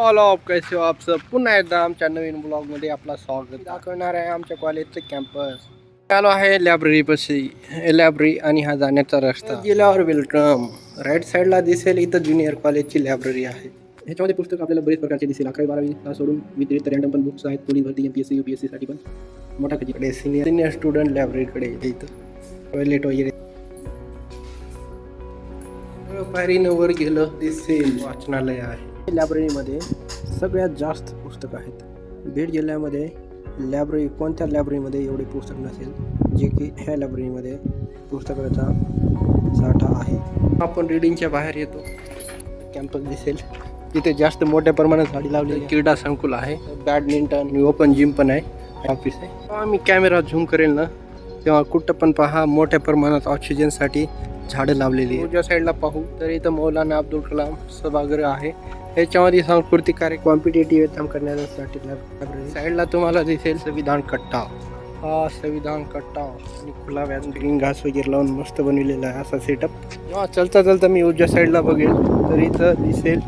All of कैसे हो आप सब, पुन्हा एकदा आमच्या नवीन ब्लॉगमध्ये आपला स्वागत दाखवणार आहे आमच्या कॉलेजचं कॅम्पस. आलो आहे लायब्ररी पाशी. लायब्ररी आणि हा जाण्याचा रस्ता गेल्यावर वेलकम. राईट साईडला दिसेल इथं ज्युनियर कॉलेजची लायब्ररी आहे. ह्याच्यामध्ये पुस्तक आपल्याला बरेच प्रकारचे दिसेल. 11वी-12वी सोडून वितरित रँडम पण बुक्स आहेत. पोलीस भरती, MPSC UPSC साठी पण मोठा कधीकडे सिनियर स्टुडंट लायब्ररीकडे इथं टॉयलेट वगैरे. पायरीनं वर गेलं दिसेल वाचनालय आहे. लायब्ररीमध्ये सगळ्यात जास्त पुस्तकं आहेत. बीड जिल्ह्यामध्ये लायब्ररी कोणत्या लायब्ररीमध्ये एवढे पुस्तक नसेल जे की ह्या लायब्ररीमध्ये पुस्तकाचा साठा आहे. आपण रीडिंगच्या बाहेर येतो. कॅम्पस दिसेल तिथे जास्त मोठ्या प्रमाणात झाडी लावलेली. क्रीडा संकुल आहे, बॅडमिंटन, ओपन जिम पण आहे, ऑफिस आहे. जेव्हा मी कॅमेरा झूम करेल ना तेव्हा कुठं पण पहा मोठ्या प्रमाणात ऑक्सिजनसाठी झाडं लावलेली आहे. उजव्या साईडला पाहू तर इथं मौलाना अब्दुल कलाम सभागृह आहे. ह्याच्यामध्ये सांस्कृतिक कार्यक्रम, कॉम्पिटेटिव्ह एक्झाम करण्यासाठी लायब्ररी. साईडला तुम्हाला दिसेल संविधान कट्टा. हा संविधान कट्टा आणि खुला व्याज, ग्रीन घास वगैरे लावून मस्त बनवलेला आहे असा सेटअप. जेव्हा चलता मी उजव्या साईडला बघेल तर इथं दिसेल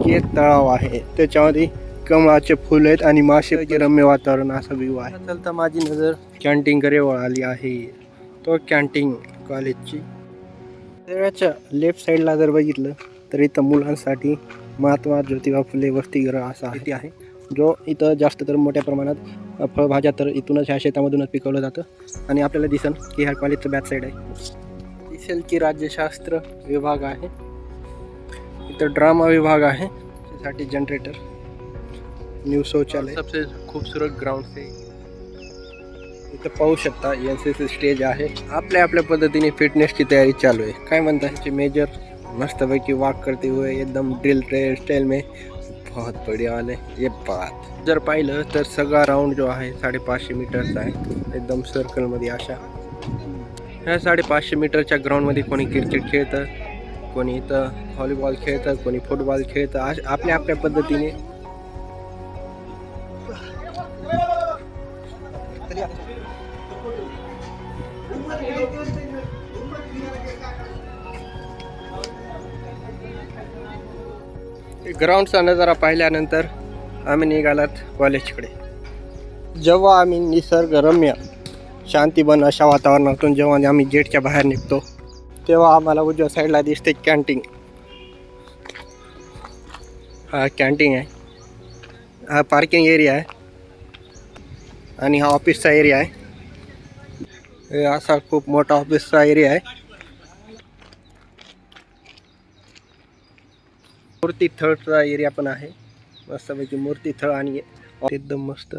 की एक तळाव आहे. त्याच्यामध्ये कमळाचे फुल आहेत आणि मासे, रम्य वातावरण असा व्ह्यू आहे. चलता माझी नजर कॅन्टीनकडे वळाली आहे. तो कॅन्टीन कॉलेजची. त्याच्या लेफ्ट साईडला जर बघितलं तर इथं मुलांसाठी महात्मा ज्योतिबा फुले वसतिगृह असा इथे आहे, जो इथं जास्त तर मोठ्या प्रमाणात फळभाज्या तर इथूनच ह्या शेतामधूनच पिकवलं जातं. आणि आपल्याला दिसेल की ह्या कॉलेजचं बॅक साईड आहे. दिसेल की राज्यशास्त्र विभाग आहे. इथं ड्रामा विभाग आहे, त्यासाठी जनरेटर, न्यू शौचालय, सबसे खूबसूरत ग्राउंड से इथं पाहू शकता. NCC स्टेज आहे. आपल्या पद्धतीने फिटनेसची तयारी चालू आहे. काय म्हणतात मेजर मस्तपैकी वॉक करते हुए एकदम ड्रिल स्टाइल में बहुत बढ़िया वाले ये बात. जर पाहिलं तर सगळा राऊंड जो आहे 550 मीटरचा आहे, एकदम सर्कलमध्ये अशा. ह्या 550 मीटरच्या ग्राउंडमध्ये कोणी क्रिकेट खेळतं, कोणी इथं व्हॉलीबॉल खेळतं, कोणी फुटबॉल खेळतं. आपल्या पद्धतीने ग्राउंडचा नजारा पाहिल्यानंतर आम्ही निघालात कॉलेजकडे. जेव्हा आम्ही निसर्गरम्य शांतीबन अशा वातावरणातून जेव्हा आम्ही गेटच्या बाहेर निघतो तेव्हा आम्हाला उजव्या साईडला दिसते कॅन्टीन. हा कॅन्टीन आहे, हा पार्किंग एरिया आहे आणि हा ऑफिसचा एरिया आहे. हे असा खूप मोठा ऑफिसचा एरिया आहे. मूर्तीथळचा एरिया पण आहे, मस्तपैकी मूर्तीथळ आणि एकदम मस्त.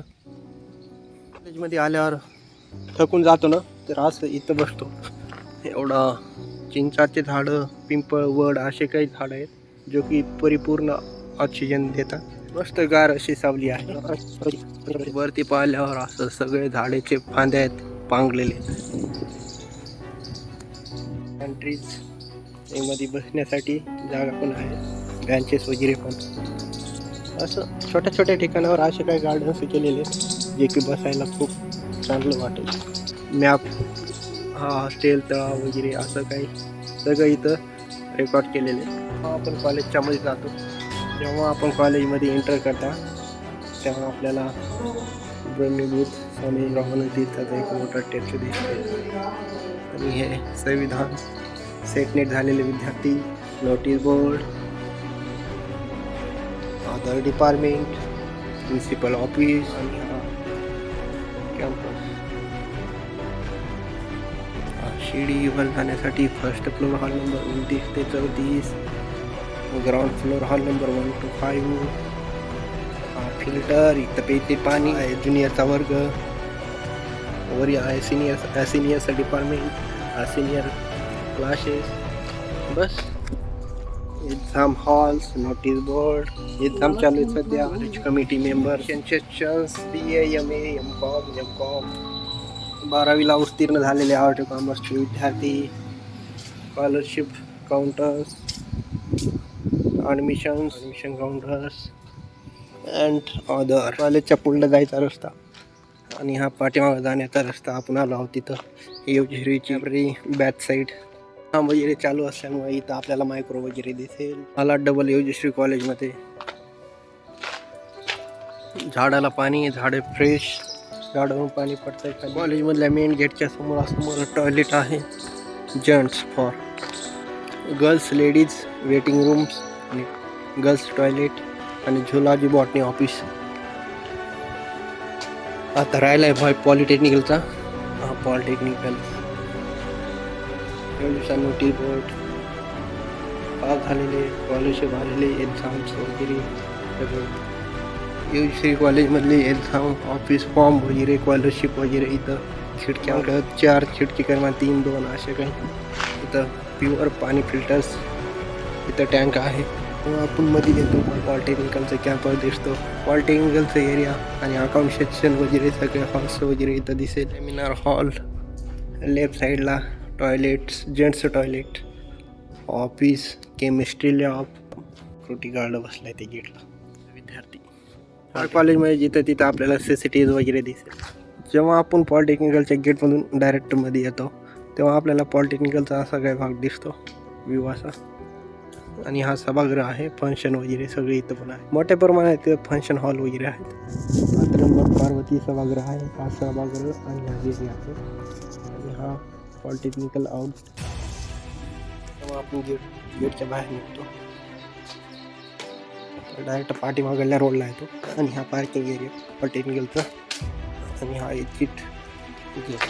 कॉलेजमध्ये आल्यावर थकून जातो ना तर असं इथं बसतो. एवढा चिंचाचे झाडं, पिंपळ, वड असे काही झाडं आहेत जो की परिपूर्ण ऑक्सिजन देतात. मस्त गार अशी सावली आहे. वरती पाहिल्यावर असं सगळे झाडाचे फांद्या आहेत पांगलेले. एंट्रीज मध्ये बसण्यासाठी जागा पण आहे, बेंचेस वगैरे पण. असं छोट्या ठिकाणावर असे काही गार्डन्स केलेले जे की बसायला खूप चांगलं वाटेल. मॅप, हा हॉस्टेल, तळाव वगैरे असं काही सगळं इथं रेकॉर्ड केलेले. आपण कॉलेजच्या मध्ये जातो. जेव्हा आपण कॉलेजमध्ये एंटर करता तेव्हा आपल्याला ब्रह्मबूत स्वामी रामानंद तीर्थाचा एक मोठा टेक्स्ट दिसतो. आणि हे संविधान सेटनेट झालेले विद्यार्थी, notice board, other department, principal office आणि हा कॅम्पस. शिडी वर जाण्यासाठी फर्स्ट फ्लोर हॉल नंबर 29 ते 34, ground floor hall number 1 to 5. Filter, इथं पेते पाणी आहे. ज्युनियरचा वर्ग वर आहे, सिनियरचा डिपार्टमेंट, सिनियर क्लासेस. बस exam halls, notice board, exam चालू आहे सध्या. Committee member, sessions, BA, MA, MCOM, 12वीला उत्तीर्ण झालेले आर्ट कॉमर्सचे विद्यार्थी, scholarship counters, admission counters and other. कॉलेजच्या पुढला जायचा रस्ता आणि हा पाठीमागे जाण्याचा रस्ता. आपण आलो आहोत तिथं हिरवीची बॅक साईड. काम वगैरे चालू असल्यामुळे इथं आपल्याला मायक्रो वगैरे दिसेल. मला डबल योजश्री कॉलेजमध्ये झाडाला पाणी, झाडे फ्रेश, झाडावरून पाणी पडतंय खाली. कॉलेजमधल्या मेन गेटच्या समोर टॉयलेट आहे. Gents for girls, ladies waiting rooms आणि गर्ल्स टॉयलेट आणि झुलॉजी बॉटनी ऑफिस. आता राहिला आहे भाई पॉलिटेक्निकलचा. हा पॉलिटेक्निकल एवढ्या दिवसांनी टी बोर्ड पास झालेले, स्कॉलरशिप आलेले, एक्झाम्स वगैरे सगळं श्री कॉलेजमधले एक्झाम, ऑफिस फॉर्म वगैरे, स्कॉलरशिप वगैरे. इथं खिडक्या 4 खिडकी किंवा 3-2 असे काही. इथं प्युअर पाणी फिल्टर्स. इथं टँक आहे. आपण मध्ये येतो पॉलिटेक्निकलचं कॅम्पस दिसतो. पॉलिटेक्निकलचं एरिया आणि अकाउंट सेक्शन वगैरे सगळे हॉल्स वगैरे इथं दिसेल. सेमिनार हॉल, लेफ्ट साईडला toilets, gents toilet, office, chemistry lab, फ्रुटी गार्ड बसलाय ते गेटला. विद्यार्थी कॉलेजमध्ये जिथं तिथं आपल्याला CCTV वगैरे दिसेल. जेव्हा आपण पॉलिटेक्निकलच्या गेटमधून डायरेक्ट मध्ये येतो तेव्हा आपल्याला पॉलिटेक्निकलचा असा काही भाग दिसतो, व्ह्यू असा. आणि हा सभागृह आहे. फंक्शन वगैरे सगळे इथं पण आहे. मोठ्या प्रमाणात फंक्शन हॉल वगैरे आहेत. त्र्यंबक पार्वती सभागृह आहे. हा सभागृह आणि हा गेट आहे. आणि हा पॉलिटेक्निकल आउट. तेव्हा आपण गेटच्या बाहेर निघतो डायरेक्ट पाठीमागल्या रोडला येतो. आणि हा पार्किंग एरिया पॉलिटेक्निकलचा. आणि हा एक्झिट गेट.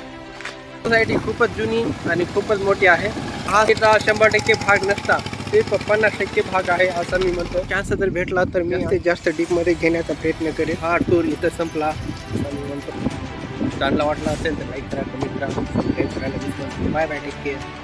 सोसायटी खूपच जुनी आणि खूपच मोठी आहे. हा तिथला 100% भाग नसता, ते 50% भाग आहे असं मी म्हणतो. चान्स जर भेटला तर मी जास्त डीपमध्ये घेण्याचा प्रयत्न करेन. हा टूर इथं संपला असं मी म्हणतो. चांगला वाटला असेल तर लाईक करा, कमेंट करा, सबस्क्राईब करायला विसरू नका. Bye bye, take care.